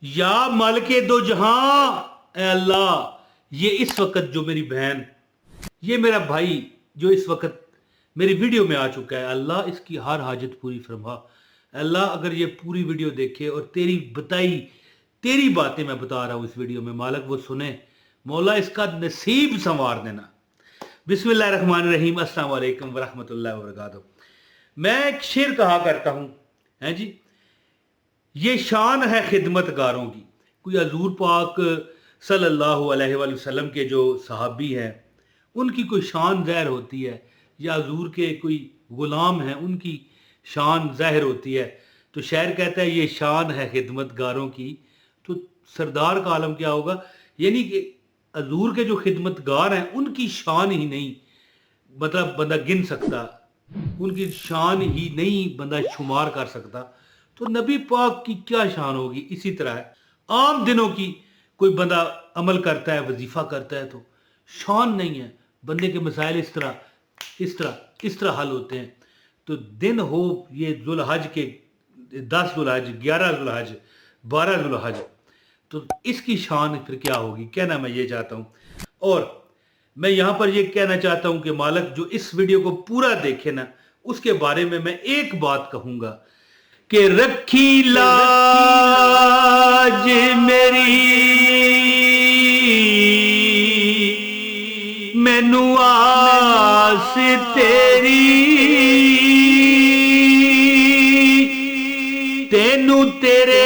یا मालिक दो जहां, ए अल्लाह, ये इस वक्त जो मेरी बहन, ये मेरा भाई जो इस वक्त मेरी वीडियो में आ चुका है, अल्लाह इसकी हर हाजत पूरी फरमा। अल्लाह अगर ये पूरी वीडियो देखे और तेरी बताई तेरी बातें मैं बता रहा हूँ इस वीडियो में, मालिक वो सुने, मौला इसका नसीब संवार देना। बिस्मिल्लाहिर्रहमानिर्रहीम, अस्सलाम वालेकुम वरहमतुल्लाहि वबरकातुहू। मैं एक शेर कहा करता हूँ, हैं जी, ये शान है खिदमतगारों की। कोई हजूर पाक सल्लल्लाहु अलैहि वसल्लम के जो सहाबी हैं उनकी कोई शान ज़ाहिर होती है, या हजूर के कोई ग़ुलाम हैं उनकी शान ज़ाहिर होती है, तो शायर कहता है ये शान है खिदमतगारों की। तो सरदार का आलम क्या होगा, यानी कि हजूर के जो खिदमतगार हैं उनकी शान ही नहीं मतलब बंदा गिन सकता, उनकी शान ही नहीं बंदा शुमार कर सकता, तो नबी पाक की क्या शान होगी। इसी तरह है आम दिनों की कोई बंदा अमल करता है, वजीफ़ा करता है, तो शान नहीं है, बंदे के मसाइल इस तरह हल होते हैं। तो दिन हो ये जुलहज के 10 जुलहज, 11 जुलहज, 12 जुलहज, तो इसकी शान फिर क्या होगी, कहना मैं ये चाहता हूँ। और मैं यहाँ पर ये कहना चाहता हूँ कि मालिक जो इस वीडियो को पूरा देखे ना, उसके बारे में मैं एक बात कहूँगा कि रखी लाज मेरी मैनू आस तेरी, तेनू तेरे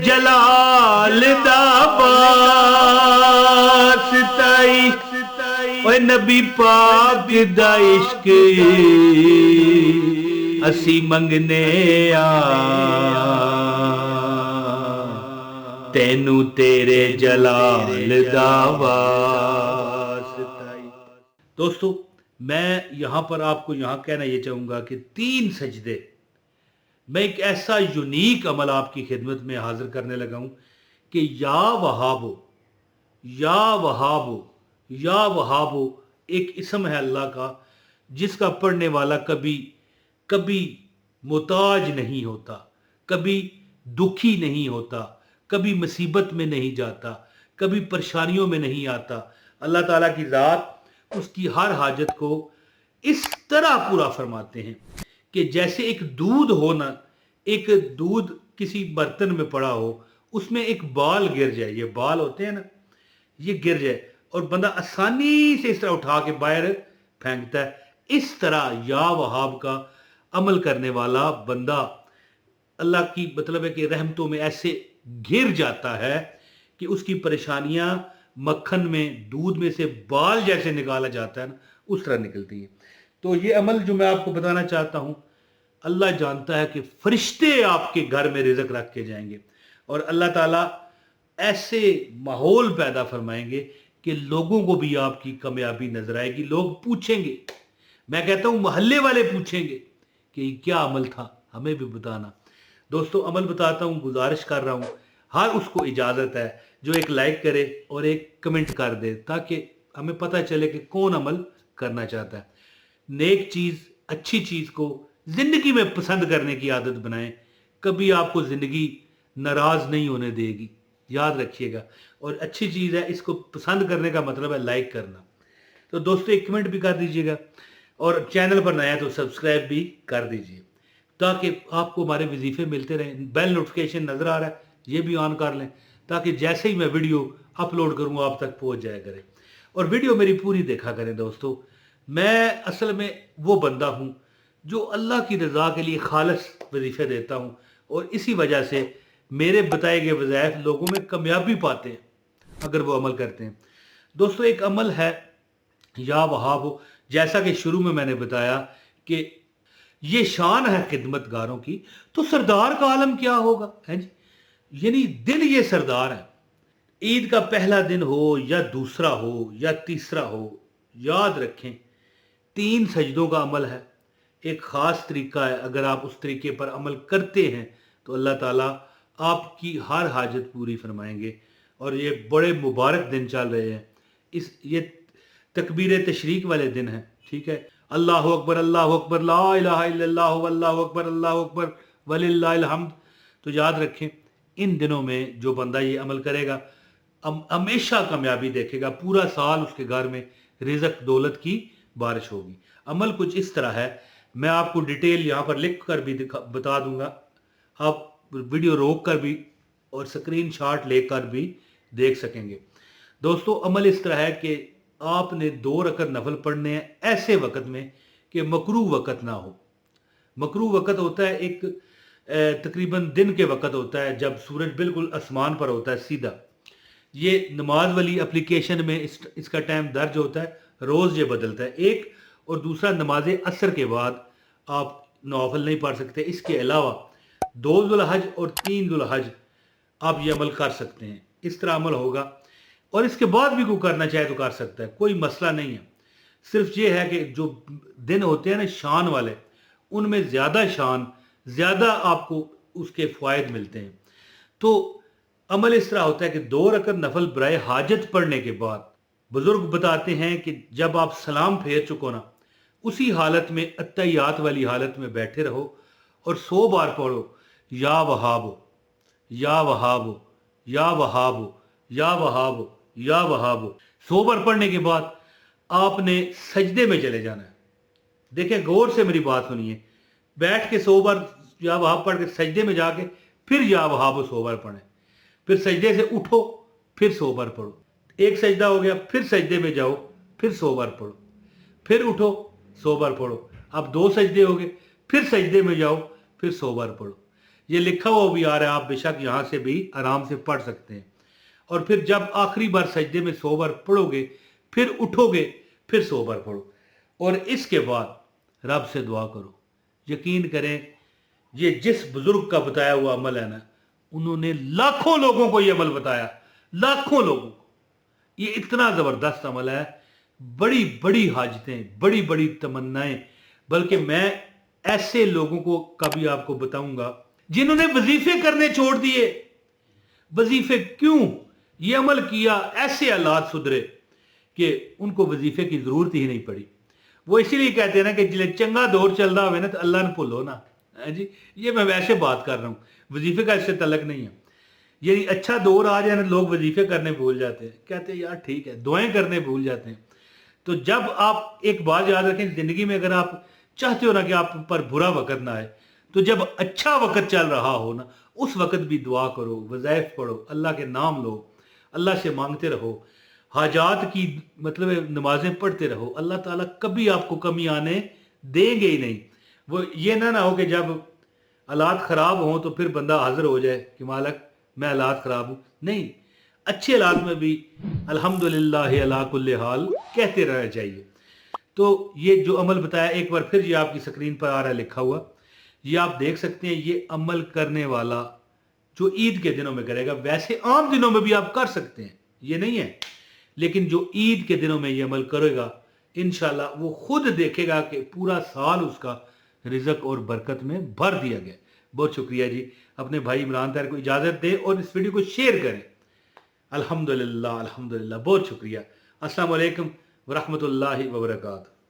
जलाल दा वास्ताई, ओए नबी पाक दा इश्क असी मंगने आ, तेनू तेरे जलाल दा वास्ताई। दोस्तों मैं यहाँ पर आपको यहाँ कहना ये चाहूँगा कि 3 सजदे मैं एक ऐसा यूनिक अमल आपकी खिदमत में हाजिर करने लगा हूँ कि या वहाबो, या वहाबो, या वहाबो एक इसम है अल्लाह का, जिसका पढ़ने वाला कभी कभी मोहताज नहीं होता, कभी दुखी नहीं होता, कभी मुसीबत में नहीं जाता, कभी परेशानियों में नहीं आता। अल्लाह ताला की ज़ात उसकी हर हाजत को इस तरह पूरा फरमाते हैं कि जैसे एक दूध हो ना, एक दूध किसी बर्तन में पड़ा हो, उसमें एक बाल गिर जाए, ये बाल होते हैं ना, ये गिर जाए और बंदा आसानी से इस तरह उठा के बाहर फेंकता है, इस तरह या वहाब का अमल करने वाला बंदा अल्लाह की मतलब है कि रहमतों में ऐसे घिर जाता है कि उसकी परेशानियां मक्खन में, दूध में से बाल जैसे निकाला जाता है ना, उस तरह निकलती है। तो ये अमल जो मैं आपको बताना चाहता हूँ, अल्लाह जानता है कि फरिश्ते आपके घर में रिज़्क रख के जाएंगे और अल्लाह ताला ऐसे माहौल पैदा फरमाएंगे कि लोगों को भी आपकी कामयाबी नजर आएगी। लोग पूछेंगे, मैं कहता हूँ मोहल्ले वाले पूछेंगे कि क्या अमल था, हमें भी बताना। दोस्तों अमल बताता हूँ, गुजारिश कर रहा हूँ, हर उसको इजाज़त है जो एक लाइक करे और एक कमेंट कर दे, ताकि हमें पता चले कि कौन अमल करना चाहता है। नेक चीज़, अच्छी चीज़ को ज़िंदगी में पसंद करने की आदत बनाएं, कभी आपको ज़िंदगी नाराज़ नहीं होने देगी, याद रखिएगा। और अच्छी चीज़ है, इसको पसंद करने का मतलब है लाइक करना। तो दोस्तों एक कमेंट भी कर दीजिएगा और चैनल पर नया तो सब्सक्राइब भी कर दीजिए, ताकि आपको हमारे वजीफे मिलते रहें। बेल नोटिफिकेशन नज़र आ रहा है, ये भी ऑन कर लें, ताकि जैसे ही मैं वीडियो अपलोड करूँगा आप तक पहुँच जाया करें। और वीडियो मेरी पूरी देखा करें। दोस्तों मैं असल में वो बंदा हूँ जो अल्लाह की रज़ा के लिए खालिस वजीफे देता हूँ, और इसी वजह से मेरे बताए गए वज़ाइफ लोगों में कामयाबी पाते हैं अगर वो अमल करते हैं। दोस्तों एक अमल है या वहाब हो, जैसा कि शुरू में मैंने बताया कि ये शान है खिदमतगारों की, तो सरदार का आलम क्या होगा, है जी, यानी दिन ये सरदार है। ईद का पहला दिन हो या दूसरा हो या तीसरा हो, याद रखें 3 सजदों का अमल है, एक ख़ास तरीका है। अगर आप उस तरीके पर अमल करते हैं तो अल्लाह ताला आपकी हर हाजत पूरी फरमाएंगे। और ये बड़े मुबारक दिन चल रहे हैं, ये तकबीर तशरीक वाले दिन हैं, ठीक है। अल्लाह अकबर, अल्लाह अकबर, ला इलाहा इल्लल्लाह, अल्लाह अकबर, अल्लाह अकबर, वलिल्लाहिल हम्द। तो याद रखें इन दिनों में जो बंदा ये अमल करेगा हमेशा कामयाबी देखेगा, पूरा साल उसके घर में रिज़्क दौलत की बारिश होगी। अमल कुछ इस तरह है, मैं आपको डिटेल यहाँ पर लिख कर भी बता दूंगा, आप वीडियो रोक कर भी और स्क्रीन शॉट लेकर भी देख सकेंगे। दोस्तों अमल इस तरह है कि आपने 2 रकत नफल पढ़ने हैं ऐसे वक़्त में कि मकरू वक़्त ना हो। मकरू वक़्त होता है एक तकरीबन दिन के वक़्त होता है जब सूरज बिल्कुल आसमान पर होता है सीधा। ये नमाज वाली एप्लीकेशन में इसका टाइम दर्ज होता है, रोज़ ये बदलता है। एक और दूसरा नमाज असर के बाद आप नौफल नहीं पढ़ सकते। इसके अलावा 2 ज़ुलहज और 3 ज़ुलहज आप ये अमल कर सकते हैं। इस तरह अमल होगा और इसके बाद भी कोई करना चाहे तो कर सकता है, कोई मसला नहीं है। सिर्फ ये है कि जो दिन होते हैं ना शान वाले, उनमें ज़्यादा शान, ज़्यादा आपको उसके फ़ायदे मिलते हैं। तो अमल इस तरह होता है कि 2 रकत नफल बराए हाजत पढ़ने के बाद बुजुर्ग बताते हैं कि जब आप सलाम फेर चुको ना, उसी हालत में अत्तहियात वाली हालत में बैठे रहो और 100 बार पढ़ो या वहाब या वहाब या वहाब या वहाब या वहाब। 100 बार पढ़ने के बाद आपने सजदे में चले जाना है। देखें गौर से मेरी बात सुनिए, बैठ के 100 बार या वहाब पढ़ के सजदे में जाके फिर या वहाब 100 बार पढ़ें, फिर सजदे से उठो फिर 100 बार पढ़ो। एक सजदा हो गया, फिर सजदे में जाओ, फिर 100 बार पढ़ो, फिर उठो 100 बार पढ़ो। अब 2 सजदे हो गए, फिर सजदे में जाओ, फिर 100 बार पढ़ो। ये लिखा हुआ भी आ रहा है, आप बेशक यहाँ से भी आराम से पढ़ सकते हैं। और फिर जब आखिरी बार सजदे में 100 बार पढ़ोगे, फिर उठोगे, फिर 100 बार पढ़ो और इसके बाद रब से दुआ करो। यकीन करें ये जिस बुजुर्ग का बताया हुआ अमल है ना, उन्होंने लाखों लोगों को ये अमल बताया, लाखों लोगों को। ये इतना ज़बरदस्त अमल है, बड़ी बड़ी हाजतें, बड़ी बड़ी तमन्नाएं, बल्कि मैं ऐसे लोगों को कभी आपको बताऊंगा जिन्होंने वजीफे करने छोड़ दिए। वजीफे क्यों? ये अमल किया, ऐसे हालात सुधरे कि उनको वजीफे की ज़रूरत ही नहीं पड़ी। वो इसीलिए कहते हैं ना कि जिले चंगा दौर चल रहा हो ना तो अल्लाह ने भूलो ना जी। ये मैं वैसे बात कर रहा हूँ, वजीफे का इससे तलक नहीं है। ये अच्छा दौर आ जाए ना लोग वजीफे करने भूल जाते हैं, कहते हैं यार ठीक है, दुआएं करने भूल जाते हैं। तो जब आप एक बात याद रखें, जिंदगी में अगर आप चाहते हो ना कि आप पर बुरा वक़्त ना आए, तो जब अच्छा वक़्त चल रहा हो ना, उस वक़्त भी दुआ करो, वज़ाइफ पढ़ो, अल्लाह के नाम लो, अल्लाह से मांगते रहो, हाजात की मतलब नमाजें पढ़ते रहो। अल्लाह ताला कभी आपको कमी आने देंगे ही नहीं। वो ये ना हो कि जब हालात ख़राब हों तो फिर बंदा हाजिर हो जाए कि मालिक मैं हालात ख़राब हूँ। नहीं, अच्छे हालात में भी अल्हम्दुलिल्लाह अला कुल्ले हाल कहते रहना चाहिए। तो ये जो अमल बताया, एक बार फिर ये आपकी स्क्रीन पर आ रहा है लिखा हुआ, ये आप देख सकते हैं। ये अमल करने वाला जो ईद के दिनों में करेगा, वैसे आम दिनों में भी आप कर सकते हैं, ये नहीं है, लेकिन जो ईद के दिनों में ये अमल करेगा इंशाल्लाह वो खुद देखेगा कि पूरा साल उसका रिज़्क और बरकत में भर दिया गया। बहुत शुक्रिया जी। अपने भाई इमरान ताहिर को इजाज़त दें और इस वीडियो को शेयर करें। अल्हम्दुलिल्लाह अल्हम्दुलिल्लाह, बहुत शुक्रिया। अस्सलाम वालेकुम व रहमतुल्लाहि व बरकातहू।